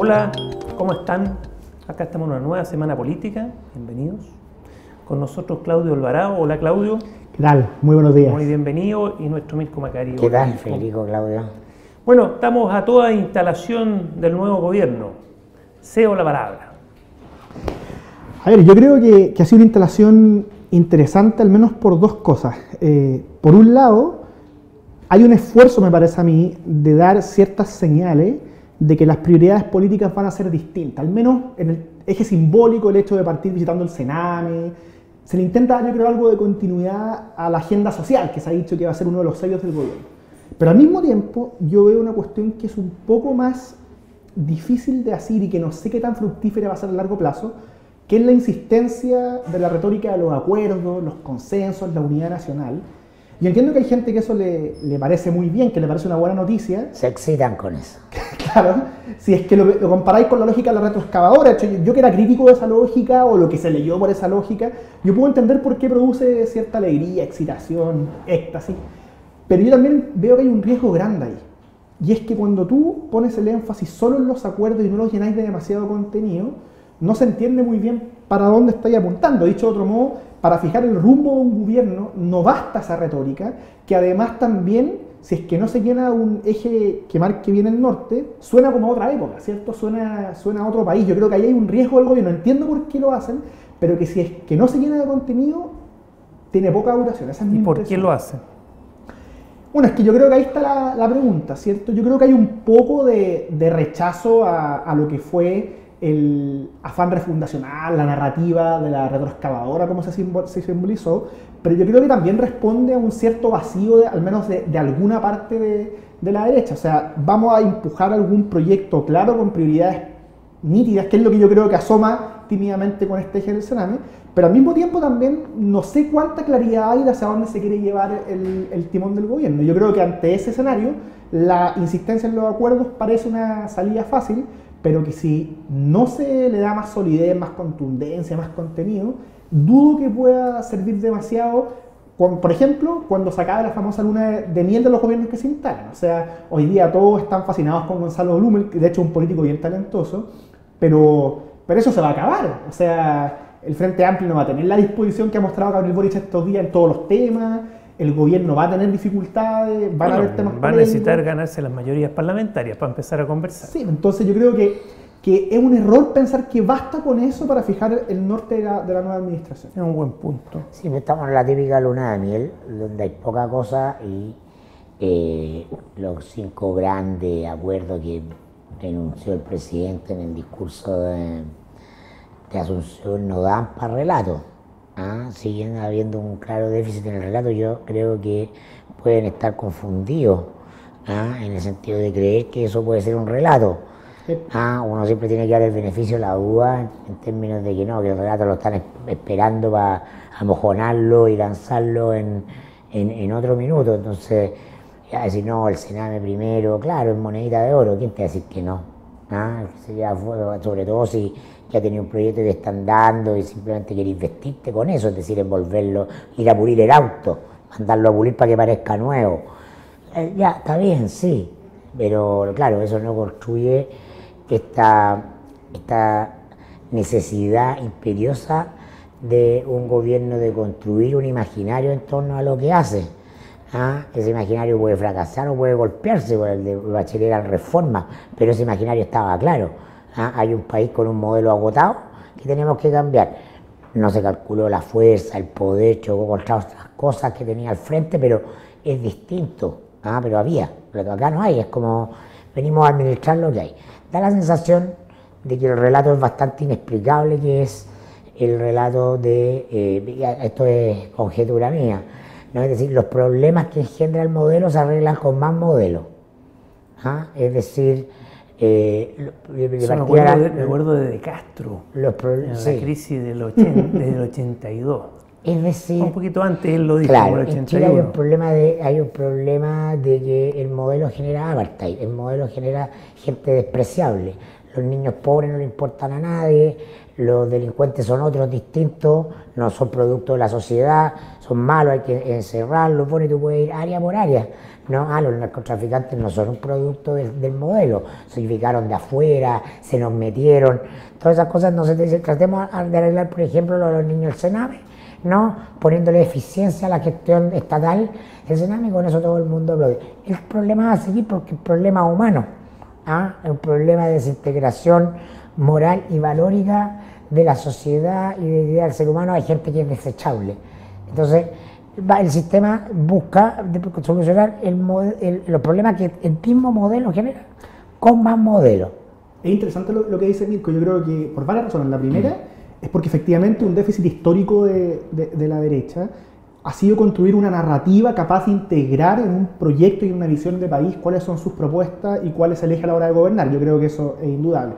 Hola, ¿cómo están? Acá estamos en una nueva semana política, bienvenidos. Con nosotros Claudio Alvarado. Hola Claudio. ¿Qué tal? Muy buenos días. Muy bienvenido. Y nuestro Mirko Macari. ¿Qué tal, Federico, Claudio? Bueno, estamos a toda instalación del nuevo gobierno. Cedo la palabra. A ver, yo creo que ha sido una instalación interesante, al menos por dos cosas. Por un lado, hay un esfuerzo, me parece a mí, de dar ciertas señales de que las prioridades políticas van a ser distintas, al menos en el eje simbólico, el hecho de partir visitando el Sename. Se le intenta dar, yo creo, algo de continuidad a la agenda social, que se ha dicho que va a ser uno de los sellos del gobierno. Pero al mismo tiempo, yo veo una cuestión que es un poco más difícil de hacer y que no sé qué tan fructífera va a ser a largo plazo, que es la insistencia de la retórica de los acuerdos, los consensos, la unidad nacional. Y entiendo que hay gente que eso le parece muy bien, que le parece una buena noticia. Se excitan con eso. Claro, si es que lo comparáis con la lógica de la retroexcavadora, yo que era crítico de esa lógica o lo que se leyó por esa lógica, yo puedo entender por qué produce cierta alegría, excitación, éxtasis, pero yo también veo que hay un riesgo grande ahí. Y es que cuando tú pones el énfasis solo en los acuerdos y no los llenáis de demasiado contenido, no se entiende muy bien para dónde estáis apuntando. Dicho de otro modo, para fijar el rumbo de un gobierno no basta esa retórica, que además también, si es que no se llena un eje que marque bien el norte, suena como a otra época, ¿cierto? Suena a otro país. Yo creo que ahí hay un riesgo del gobierno, entiendo por qué lo hacen, pero que si es que no se llena de contenido, tiene poca duración. Esa es mi ¿Y por qué impresión. lo hacen? Bueno, es que yo creo que ahí está la pregunta, ¿cierto? Yo creo que hay un poco de rechazo a lo que fue el afán refundacional, la narrativa de la retroexcavadora, como se simbolizó, pero yo creo que también responde a un cierto vacío, al menos de alguna parte de la derecha. O sea, vamos a empujar algún proyecto claro con prioridades nítidas, que es lo que yo creo que asoma tímidamente con este eje del Sename, pero al mismo tiempo también no sé cuánta claridad hay de hacia dónde se quiere llevar el timón del gobierno. Yo creo que ante ese escenario la insistencia en los acuerdos parece una salida fácil, pero que si no se le da más solidez, más contundencia, más contenido, dudo que pueda servir demasiado, por ejemplo, cuando se acabe la famosa luna de miel de los gobiernos que se instalan. O sea, hoy día todos están fascinados con Gonzalo Blumel, que de hecho es un político bien talentoso, pero eso se va a acabar. O sea, el Frente Amplio no va a tener la disposición que ha mostrado Gabriel Boric estos días en todos los temas, el gobierno va a tener dificultades, van a haber temas va a necesitar ganarse las mayorías parlamentarias para empezar a conversar. Sí, entonces yo creo que es un error pensar que basta con eso para fijar el norte de la nueva administración. Es un buen punto. Sí, estamos en la típica luna de miel, donde hay poca cosa y los 5 grandes acuerdos que enunció el presidente en el discurso de Asunción no dan para relato. Siguen habiendo un claro déficit en el relato. Yo creo que pueden estar confundidos en el sentido de creer que eso puede ser un relato. Uno siempre tiene que dar el beneficio de la duda en términos de que no, que el relato lo están esperando para amojonarlo y lanzarlo en otro minuto. Entonces, ya decir, no, el Sename primero, claro, es monedita de oro, ¿quién te va a decir que no? Sobre todo si ya tenía un proyecto que están dando y simplemente queréis vestirte con eso, es decir, envolverlo, ir a pulir el auto, mandarlo a pulir para que parezca nuevo. Ya, está bien, sí, pero claro, eso no construye esta necesidad imperiosa de un gobierno de construir un imaginario en torno a lo que hace. Ese imaginario puede fracasar o puede golpearse, por el de Bachelet eran reformas, pero ese imaginario estaba claro. Hay un país con un modelo agotado que tenemos que cambiar. No se calculó la fuerza, el poder, chocó contra otras cosas que tenía al frente, pero es distinto. Pero había, pero acá no hay, es como venimos a administrar lo que hay. Da la sensación de que el relato es bastante inexplicable, que es el relato de, esto es conjetura mía, ¿no? Es decir, los problemas que engendra el modelo se arreglan con más modelos. Es decir, me acuerdo de Castro, la crisis del 82. Es decir, un poquito antes él lo dijo, claro, en el 81. En Chile hay un problema de que el modelo genera apartheid, el modelo genera gente despreciable. Los niños pobres no le importan a nadie, los delincuentes son otros distintos, no son producto de la sociedad, son malos, hay que encerrarlos, bueno, y tú puedes ir área por área. No, los narcotraficantes no son un producto del modelo, se llegaron de afuera, se nos metieron, todas esas cosas no se dicen. Tratemos de arreglar, por ejemplo, lo de los niños del Sename, ¿no? Poniéndole eficiencia a la gestión estatal del Sename, con eso todo el mundo aplaude. El problema va a seguir porque el problema humano, es un problema de desintegración moral y valórica de la sociedad y de idea del ser humano. Hay gente que es desechable. Entonces, el sistema busca solucionar los problemas que el mismo modelo genera con más modelos. Es interesante lo que dice Mirko. Yo creo que por varias razones. La primera es porque efectivamente un déficit histórico de la derecha ha sido construir una narrativa capaz de integrar en un proyecto y una visión de país cuáles son sus propuestas y cuáles elige a la hora de gobernar. Yo creo que eso es indudable.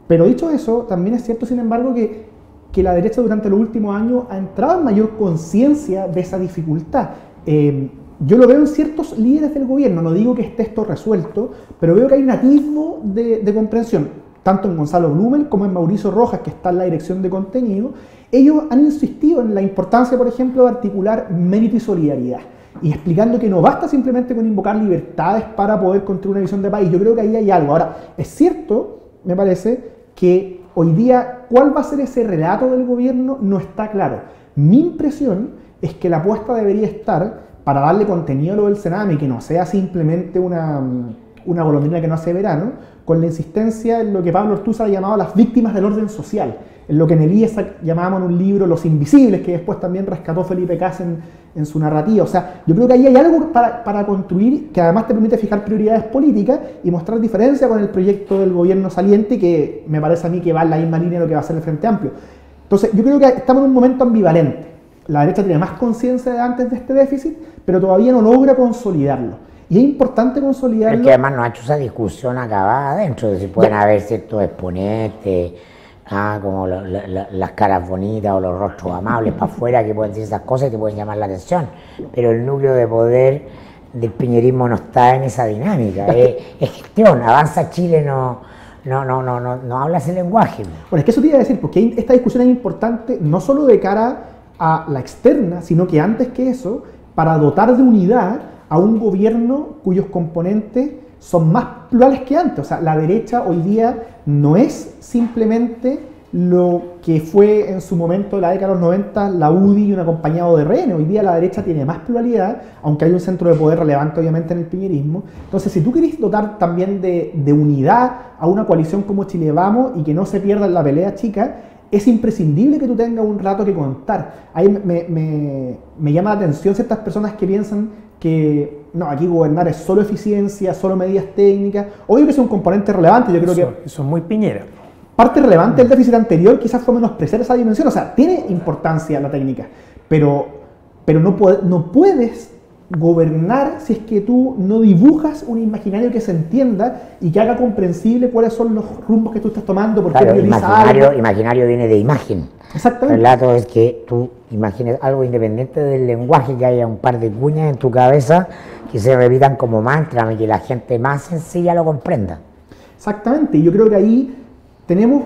Pero dicho eso, también es cierto, sin embargo, que la derecha durante los últimos años ha entrado en mayor conciencia de esa dificultad. Yo lo veo en ciertos líderes del gobierno, no digo que esté esto resuelto, pero veo que hay un atisbo de comprensión, tanto en Gonzalo Blumel como en Mauricio Rojas, que está en la dirección de contenido. Ellos han insistido en la importancia, por ejemplo, de articular mérito y solidaridad, y explicando que no basta simplemente con invocar libertades para poder construir una visión de país. Yo creo que ahí hay algo. Ahora, es cierto, me parece, que hoy día cuál va a ser ese relato del gobierno no está claro. Mi impresión es que la apuesta debería estar, para darle contenido a lo del Sename, que no sea simplemente una golondrina que no hace verano, con la insistencia en lo que Pablo Ortúzar ha llamado las víctimas del orden social, en lo que en Elías llamábamos en un libro Los Invisibles, que después también rescató Felipe Cas en su narrativa. O sea, yo creo que ahí hay algo para construir, que además te permite fijar prioridades políticas y mostrar diferencia con el proyecto del gobierno saliente, que me parece a mí que va en la misma línea de lo que va a ser el Frente Amplio. Entonces, yo creo que estamos en un momento ambivalente. La derecha tiene más conciencia de antes de este déficit, pero todavía no logra consolidarlo. Y es importante consolidarlo. Es que además no ha hecho esa discusión acabada adentro, de si pueden haber ciertos exponentes, como las caras bonitas o los rostros amables para afuera, que pueden decir esas cosas y te pueden llamar la atención. Pero el núcleo de poder del piñerismo no está en esa dinámica. Es gestión. Avanza Chile no habla ese lenguaje. Bueno, es que eso te iba a decir, porque esta discusión es importante no solo de cara a la externa, sino que antes que eso, para dotar de unidad a un gobierno cuyos componentes son más plurales que antes. O sea, la derecha hoy día no es simplemente lo que fue en su momento, en la década de los 90, la UDI y un acompañado de RN. Hoy día la derecha tiene más pluralidad, aunque hay un centro de poder relevante obviamente en el piñerismo. Entonces, si tú querés dotar también de unidad a una coalición como Chile Vamos y que no se pierda en la pelea chica, es imprescindible que tú tengas un rato que contar. Ahí me llama la atención ciertas personas que piensan que no, aquí gobernar es solo eficiencia, solo medidas técnicas. Obvio que es un componente relevante, yo creo que eso es muy Piñera. Parte relevante del déficit anterior quizás fue menospreciar esa dimensión. O sea, tiene importancia la técnica, pero no puedes gobernar si es que tú no dibujas un imaginario que se entienda y que haga comprensible cuáles son los rumbos que tú estás tomando, por qué prioriza algo. Imaginario viene de imagen. Exactamente. El relato es que tú imagines algo independiente del lenguaje, que haya un par de cuñas en tu cabeza que se repitan como mantra y que la gente más sencilla lo comprenda. Exactamente, y yo creo que ahí tenemos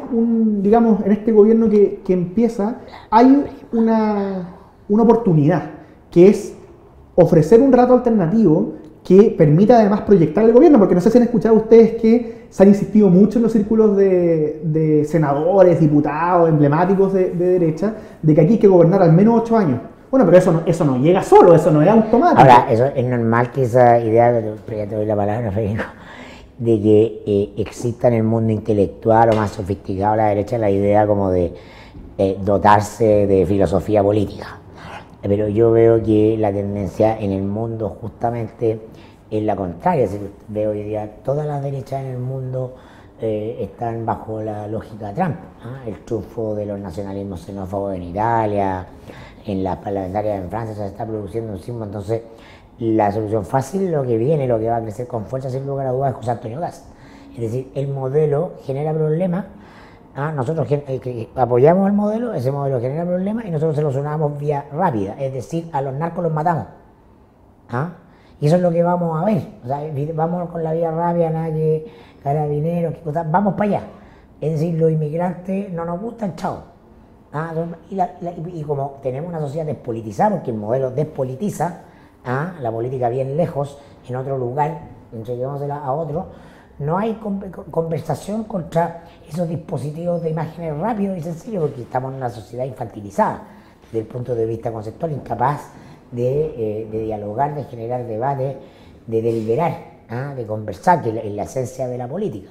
digamos, en este gobierno que empieza, hay una oportunidad, que es ofrecer un rato alternativo que permita además proyectar el gobierno, porque no sé si han escuchado ustedes que se han insistido mucho en los círculos de senadores, diputados, emblemáticos de derecha, de que aquí hay que gobernar al menos 8 años. Bueno, pero eso no llega solo, eso no es automático. Ahora, eso es normal que esa idea, ya te doy la palabra, Federico, de que exista en el mundo intelectual o más sofisticado la derecha la idea como de dotarse de filosofía política. Pero yo veo que la tendencia en el mundo justamente es la contraria. Veo hoy día todas las derechas en el mundo están bajo la lógica Trump, el triunfo de los nacionalismos xenófobos en Italia, en las parlamentarias en Francia se está produciendo un símbolo. Entonces la solución fácil, lo que viene, lo que va a crecer con fuerza sin lugar a dudas, es José Antonio Gas. Es decir, el modelo genera problemas. Nosotros apoyamos el modelo, ese modelo genera problemas y nosotros se lo solucionamos vía rápida, es decir, a los narcos los matamos. Y eso es lo que vamos a ver. O sea, vamos con la vía rápida, nada que carabineros, vamos para allá. es decir, los inmigrantes no nos gustan, chao. Y como tenemos una sociedad despolitizada, porque el modelo despolitiza, la política bien lejos, en otro lugar, entreguémosela a otro, no hay conversación contra esos dispositivos de imágenes rápidos y sencillos, porque estamos en una sociedad infantilizada, desde el punto de vista conceptual, incapaz de dialogar, de generar debate, de deliberar, de conversar, que es la esencia de la política.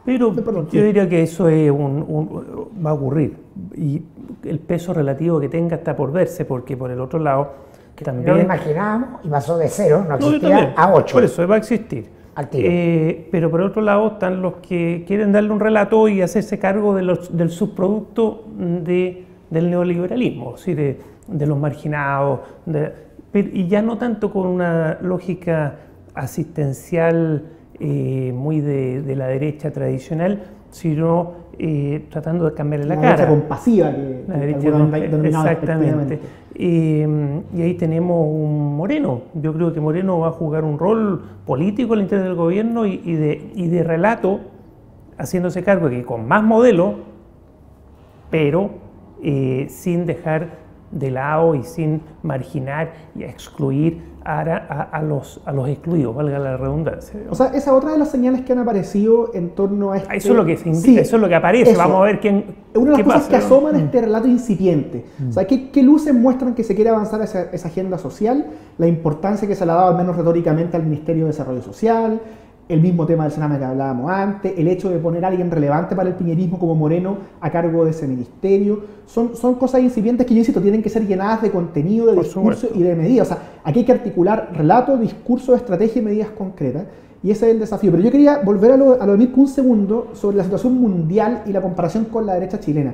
Pero yo diría que eso es va a ocurrir, y el peso relativo que tenga está por verse, porque por el otro lado también... No lo imaginábamos y pasó de 0, no existía, a 8. Por eso va a existir. Al tiro. Pero por otro lado están los que quieren darle un relato y hacerse cargo del subproducto del neoliberalismo, ¿sí? de los marginados, y ya no tanto con una lógica asistencial muy de la derecha tradicional, sino tratando de cambiarle la cara. Derecha compasiva, la derecha exactamente. Y ahí tenemos un Moreno. Yo creo que Moreno va a jugar un rol político al interior del gobierno y de relato, haciéndose cargo de que con más modelo, pero sin dejar de lado y sin marginar y excluir a los excluidos, valga la redundancia. O sea, esa es otra de las señales que han aparecido en torno a este... Eso es lo que se indica, sí, eso es lo que aparece, eso. Vamos a ver quién... Una de las cosas que asoman este relato incipiente. O sea, ¿qué luces muestran que se quiere avanzar esa agenda social? La importancia que se le ha dado, al menos retóricamente, al Ministerio de Desarrollo Social, el mismo tema del Sename que hablábamos antes, el hecho de poner a alguien relevante para el piñerismo como Moreno a cargo de ese ministerio, son cosas incipientes que yo insisto, tienen que ser llenadas de contenido, de discurso y de medidas. O sea, aquí hay que articular relato, discurso, estrategia y medidas concretas, y ese es el desafío. Pero yo quería volver a lo de Mirko un segundo sobre la situación mundial y la comparación con la derecha chilena.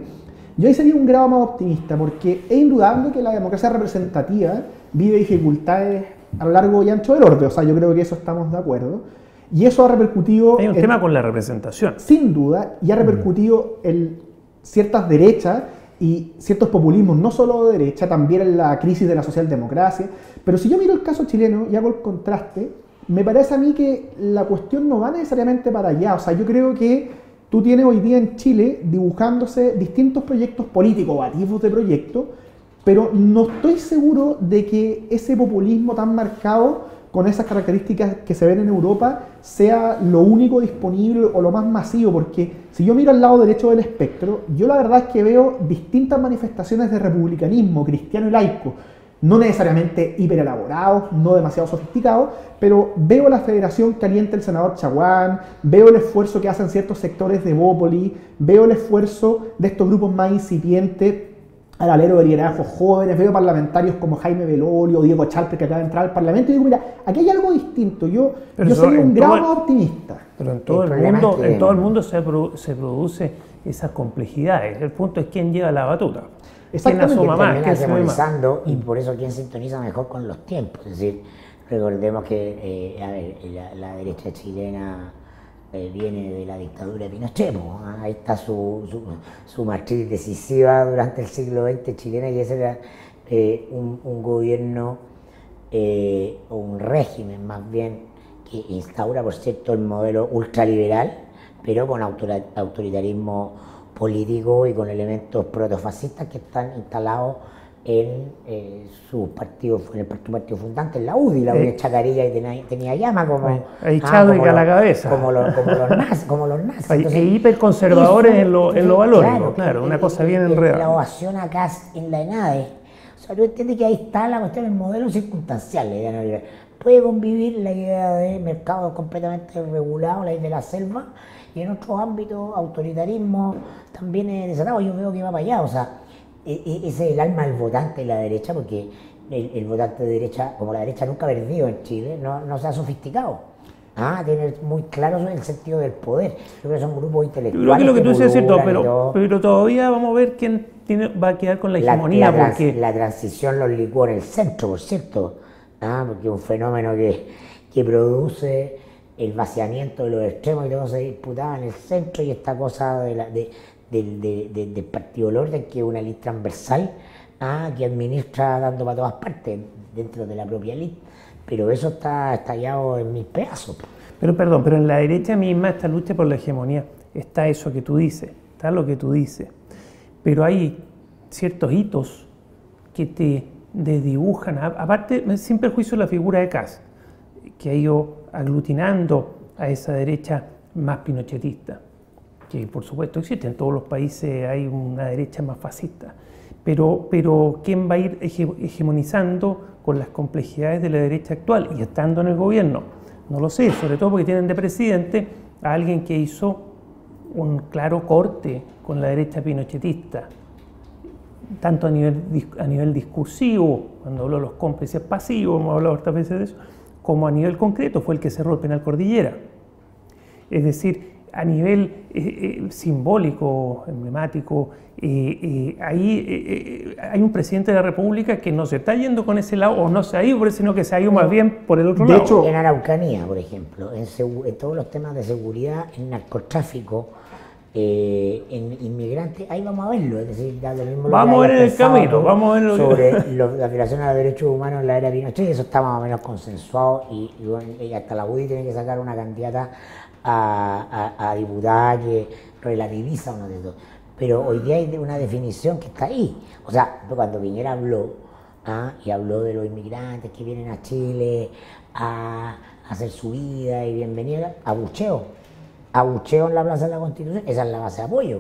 Yo ahí sería un grado más optimista, porque es indudable que la democracia representativa vive dificultades a lo largo y ancho del orbe. O sea, yo creo que eso estamos de acuerdo. Y eso ha repercutido... Hay un tema con la representación. Sin duda, y ha repercutido en ciertas derechas y ciertos populismos, no solo de derecha, también en la crisis de la socialdemocracia. Pero si yo miro el caso chileno y hago el contraste, me parece a mí que la cuestión no va necesariamente para allá. O sea, yo creo que tú tienes hoy día en Chile dibujándose distintos proyectos políticos, varios de proyectos, pero no estoy seguro de que ese populismo tan marcado, con esas características que se ven en Europa, sea lo único disponible o lo más masivo, porque si yo miro al lado derecho del espectro, yo la verdad es que veo distintas manifestaciones de republicanismo cristiano y laico, no necesariamente hiperelaborados, no demasiado sofisticados, pero veo la federación que alienta el senador Chaguán, veo el esfuerzo que hacen ciertos sectores de Bópoli, veo el esfuerzo de estos grupos más incipientes al alero de liderazgos jóvenes, veo parlamentarios como Jaime Belolio o Diego Chalper que acaba de entrar al Parlamento y digo, mira, aquí hay algo distinto, yo soy un grado más optimista. Pero en todo el mundo se produce esas complejidades, el punto es quién lleva la batuta, quién asoma más, quién se mueve más. Y por eso quién sintoniza mejor con los tiempos, es decir, recordemos que la derecha chilena viene de la dictadura de Pinochet, ahí está su matriz decisiva durante el siglo XX chilena, y ese era un gobierno o un régimen más bien que instaura, por cierto, el modelo ultraliberal, pero con autoritarismo político y con elementos protofascistas que están instalados en su partido fundante, en la UDI, la UDI Chacarilla, y tenía llama como echado a la cabeza, como los nazis. Entonces, hiperconservadores en lo valórico, claro, una cosa bien enredada. La ovación acá en la ENADE, o sea, tú entiendes que ahí está la cuestión, el modelo circunstancial, la idea neoliberal. Puede convivir la idea de mercado completamente regulado, la idea de la selva, y en otros ámbitos, autoritarismo también desatado. Yo veo que va para allá, o sea, ese es el alma del votante de la derecha, porque el votante de derecha, como la derecha nunca ha perdido en Chile, no se ha sofisticado. Tiene muy claro el sentido del poder. Yo creo que son grupos intelectuales. Yo creo que lo que tú dices es cierto, pero todavía vamos a ver quién va a quedar con la hegemonía. Porque la transición los licuó en el centro, por cierto, porque es un fenómeno que produce el vaciamiento de los extremos y todo se disputaba en el centro, y esta cosa del Partido del Orden, que es una élite transversal que administra dando para todas partes dentro de la propia élite, pero eso está estallado en mil pedazos. Pero en la derecha misma esta lucha por la hegemonía está eso que tú dices, está lo que tú dices, pero hay ciertos hitos que te desdibujan, aparte sin perjuicio de la figura de Kast, que ha ido aglutinando a esa derecha más pinochetista, que por supuesto existe, en todos los países hay una derecha más fascista, pero ¿quién va a ir hegemonizando con las complejidades de la derecha actual y estando en el gobierno? No lo sé, sobre todo porque tienen de presidente a alguien que hizo un claro corte con la derecha pinochetista, tanto a nivel discursivo, cuando habló de los cómplices pasivos, hemos hablado otras veces de eso, como a nivel concreto, fue el que cerró el penal Cordillera. Es decir, a nivel simbólico, emblemático, hay un presidente de la República que no se está yendo con ese lado, o no se ha ido, sino que se ha ido más bien por el otro lado. De hecho, en Araucanía, por ejemplo, en todos los temas de seguridad, en narcotráfico, en inmigrantes, ahí vamos a verlo, es decir, lo mismo vamos a ver en el camino, vamos a ver sobre la violación a los derechos humanos en la era Pinochet, eso está más o menos consensuado y hasta la UDI tiene que sacar una candidata a diputada que relativiza uno de dos. Pero hoy día hay una definición que está ahí. O sea, cuando Piñera habló, y habló de los inmigrantes que vienen a Chile a hacer su vida y bienvenida, abucheo en la Plaza de la Constitución, esa es la base de apoyo.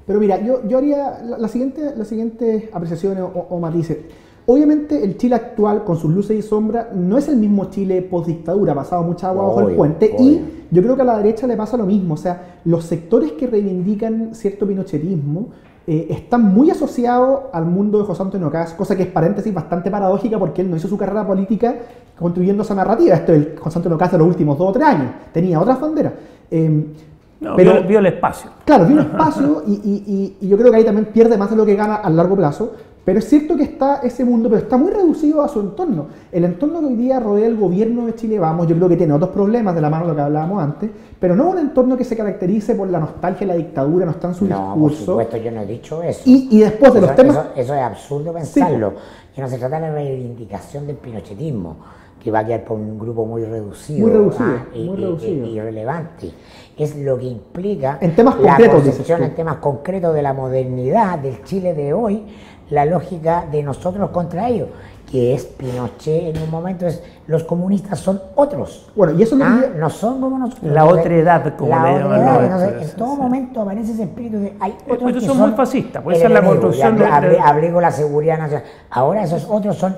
Pero mira, yo haría la siguiente apreciaciones o matices. Obviamente el Chile actual, con sus luces y sombras, no es el mismo Chile post-dictadura, ha pasado mucha agua bajo el puente, y yo creo que a la derecha le pasa lo mismo. O sea, los sectores que reivindican cierto pinochetismo están muy asociados al mundo de José Antonio Kast, cosa que es, paréntesis, bastante paradójica, porque él no hizo su carrera política construyendo esa narrativa. Esto es el José Antonio Kast de los últimos 2 o 3 años, tenía otras banderas. Pero vio el espacio. Claro, vio un espacio y yo creo que ahí también pierde más de lo que gana a largo plazo. Pero es cierto que está ese mundo, pero está muy reducido a su entorno. El entorno que hoy día rodea el gobierno de Chile Vamos, yo creo que tiene otros problemas de la mano de lo que hablábamos antes, pero no un entorno que se caracterice por la nostalgia de la dictadura, no está en su discurso. Por supuesto, yo no he dicho eso. Y después de los temas... Eso es absurdo pensarlo. Sí. Que no se trata de la reivindicación del pinochetismo, que va a quedar por un grupo muy reducido. Muy reducido. Irrelevante. Es lo que implica en temas concretos, en temas concretos de la modernidad del Chile de hoy, la lógica de nosotros contra ellos, que es Pinochet en un momento, es los comunistas son otros. Bueno, y eso no son como nosotros. La otra edad, como le llaman. En todo momento aparece ese espíritu de hay otros que son muy fascistas, puede ser la construcción hablé con la seguridad nacional. Ahora esos otros son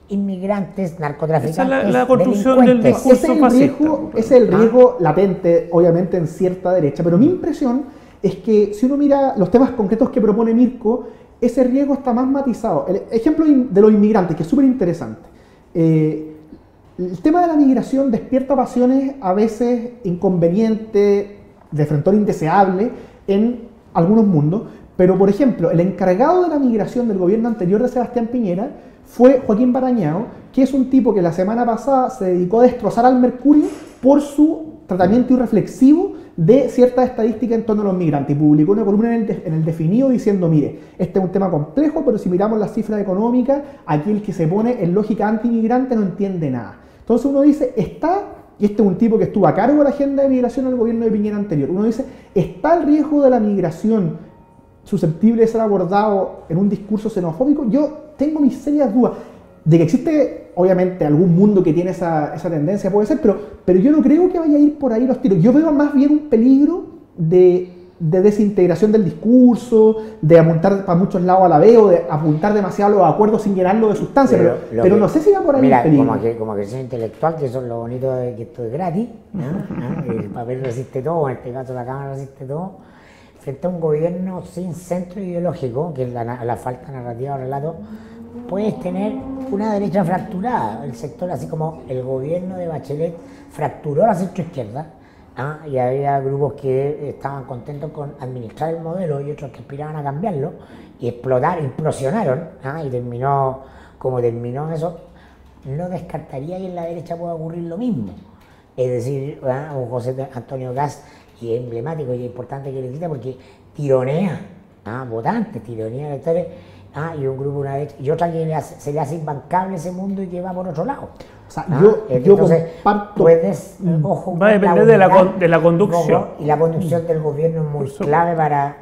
inmigrantes, narcotraficantes, esa es la construcción del discurso fascista. Ese es el riesgo latente, obviamente, en cierta derecha, pero mi impresión es que si uno mira los temas concretos que propone Mirko, ese riesgo está más matizado. El ejemplo de los inmigrantes, que es súper interesante. El tema de la migración despierta pasiones a veces inconvenientes, de frente indeseable en algunos mundos, pero por ejemplo, el encargado de la migración del gobierno anterior de Sebastián Piñera fue Joaquín Barañao, que es un tipo que la semana pasada se dedicó a destrozar al Mercurio por su tratamiento irreflexivo de ciertas estadísticas en torno a los migrantes, y publicó una columna en el Definido diciendo, mire, este es un tema complejo, pero si miramos las cifras económicas, aquí el que se pone en lógica antimigrante no entiende nada. Entonces uno dice, y este es un tipo que estuvo a cargo de la agenda de migración del gobierno de Piñera anterior, uno dice, ¿está el riesgo de la migración susceptible de ser abordado en un discurso xenofóbico? Yo tengo mis serias dudas. De que existe, obviamente, algún mundo que tiene esa tendencia, puede ser, pero yo no creo que vaya a ir por ahí los tiros. Yo veo más bien un peligro de desintegración del discurso, de apuntar para muchos lados a la vez, o de apuntar demasiado a los acuerdos sin llenarlo de sustancia, pero no sé si va por ahí el peligro. Como creación intelectual, que eso es lo bonito de que esto es gratis, ¿no? El papel resiste todo, en este caso la cámara resiste todo, frente a un gobierno sin centro ideológico, que es la falta narrativa o relato, puedes tener una derecha fracturada, el sector, así como el gobierno de Bachelet fracturó la centroizquierda, y había grupos que estaban contentos con administrar el modelo y otros que aspiraban a cambiarlo, y implosionaron, y terminó como terminó eso. No descartaría que en la derecha pueda ocurrir lo mismo, es decir, un José Antonio Kast, que es emblemático y es importante que le quita porque tironea votantes, tironea electores, y un grupo, una derecha, y otra que se le hace imbancable ese mundo y que va por otro lado. O sea, ¿Ah? yo Entonces, comparto... puedes, ojo, Va a depender de la conducción. Y la conducción del gobierno es muy clave para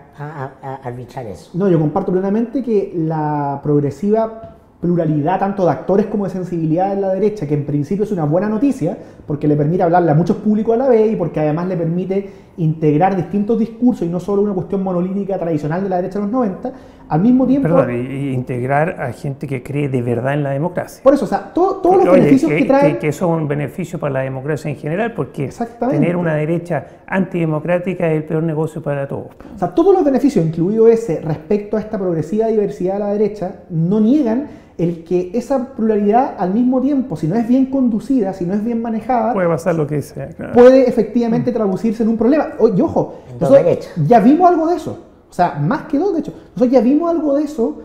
arbitrar eso. No, yo comparto plenamente que la progresiva pluralidad tanto de actores como de sensibilidad en la derecha, que en principio es una buena noticia, porque le permite hablarle a muchos públicos a la vez y porque además le permite integrar distintos discursos y no solo una cuestión monolítica tradicional de la derecha de los 90, al mismo tiempo... Perdón, y integrar a gente que cree de verdad en la democracia. Por eso, o sea, todos los beneficios que trae... Que son un beneficio para la democracia en general, porque Exactamente. tener una derecha antidemocrática es el peor negocio para todos. O sea, todos los beneficios, incluido ese, respecto a esta progresiva diversidad de la derecha, no niegan el que esa pluralidad al mismo tiempo, si no es bien conducida, si no es bien manejada, puede pasar lo que sea. Claro. Puede efectivamente traducirse en un problema. Y ojo, ya vimos algo de eso. O sea, más que dos, de hecho. Nosotros ya vimos algo de eso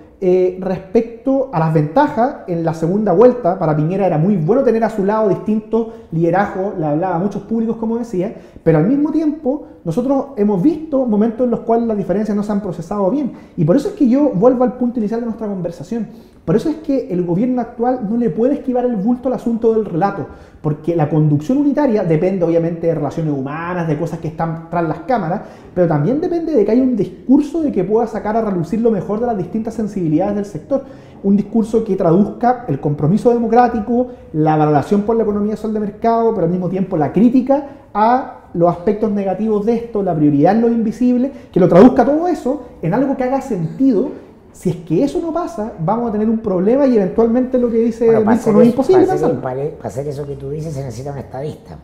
respecto a las ventajas en la segunda vuelta. Para Piñera era muy bueno tener a su lado distintos liderazgos, le hablaba a muchos públicos, como decía, pero al mismo tiempo nosotros hemos visto momentos en los cuales las diferencias no se han procesado bien. Y por eso es que yo vuelvo al punto inicial de nuestra conversación. Por eso es que el gobierno actual no le puede esquivar el bulto al asunto del relato, porque la conducción unitaria depende obviamente de relaciones humanas, de cosas que están tras las cámaras, pero también depende de que haya un discurso de que pueda sacar a relucir lo mejor de las distintas sensibilidades del sector. Un discurso que traduzca el compromiso democrático, la valoración por la economía social de mercado, pero al mismo tiempo la crítica a los aspectos negativos de esto, la prioridad en lo invisible, que lo traduzca todo eso en algo que haga sentido. Si es que eso no pasa, vamos a tener un problema y eventualmente lo que dice Mirko no es imposible pensar. Para hacer eso que tú dices se necesita un estadista.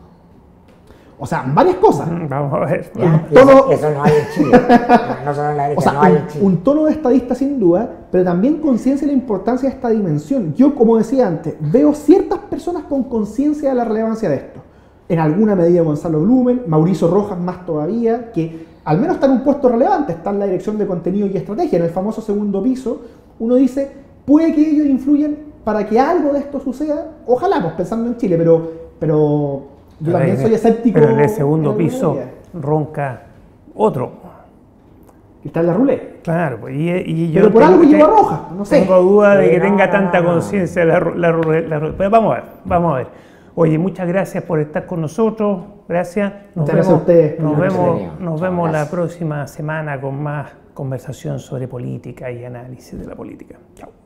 O sea, varias cosas. Vamos a ver. Eso no hay en Chile. No solo en la derecha, o sea, no hay en Chile. Un tono de estadista sin duda, pero también conciencia de la importancia de esta dimensión. Yo, como decía antes, veo ciertas personas con conciencia de la relevancia de esto. En alguna medida Gonzalo Blumen, Mauricio Rojas más todavía, que al menos está en un puesto relevante, está en la dirección de contenido y estrategia, en el famoso segundo piso. Uno dice, puede que ellos influyan para que algo de esto suceda, ojalá, pues pensando en Chile, pero yo también soy escéptico. Pero en el segundo piso ronca otro. Está en la ruleta. Claro, pues, y yo pero por algo lleva roja, no sé. Tengo duda de que tenga tanta conciencia la ruleta. Pero vamos a ver. Oye, muchas gracias por estar con nosotros. Gracias. Nos vemos a ustedes. Nos vemos la próxima semana con más conversación sobre política y análisis de la política. Chao.